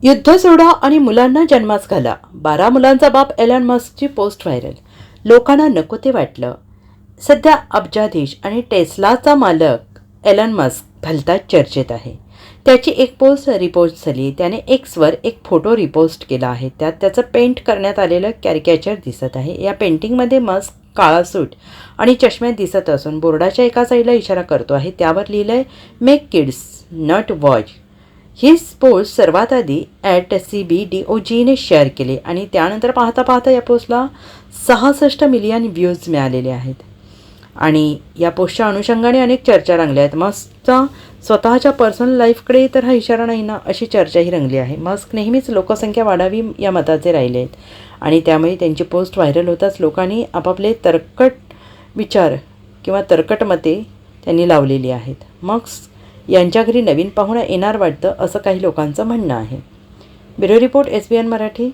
युद्ध सोडा आणि मुलांना जन्मास घाला. 12 मुलांचा बाप एलॉन मस्कची पोस्ट व्हायरल. लोकांना नको ते वाटलं. सध्या अब्जाधीश आणि टेस्लाचा मालक एलॉन मस्क भलताच चर्चेत आहे. त्याची एक पोस्ट रिपोस्ट झाली. त्याने एक्सवर एक फोटो रिपोस्ट केला आहे. त्यात त्याचं पेंट करण्यात आलेलं कॅरिकॅचर दिसत आहे. या पेंटिंगमध्ये मस्क काळा सूट आणि चष्म्यात दिसत असून बोर्डाच्या एका साईडला इशारा करतो आहे. त्यावर लिहिलं आहे, make kids not watch. He post सर्वात आधी @CBDOGने शेअर केली आणि त्यानंतर पाहता पाहता या पोस्टला 66 मिलियन व्ह्यूज मिळालेले आहेत. आणि या पोस्टच्या अनुषंगाने अनेक चर्चा रंगल्या आहेत. मस्कचा स्वतःच्या पर्सनल लाईफकडे तर हा इशारा नाही ना, अशी चर्चाही रंगली आहे. मस्क नेहमीच लोकसंख्या वाढावी या मताचे राहिले आहेत आणि त्यामुळे त्यांची पोस्ट व्हायरल होताच लोकांनी आपापले तरकट विचार किंवा तरकट मते त्यांनी लावलेली आहेत. मस्क यांच्या घरी नवीन पाहुणा येणार वाटतं, असं काही लोकांचं म्हणणं आहे. Bureau report, SBN Marathi.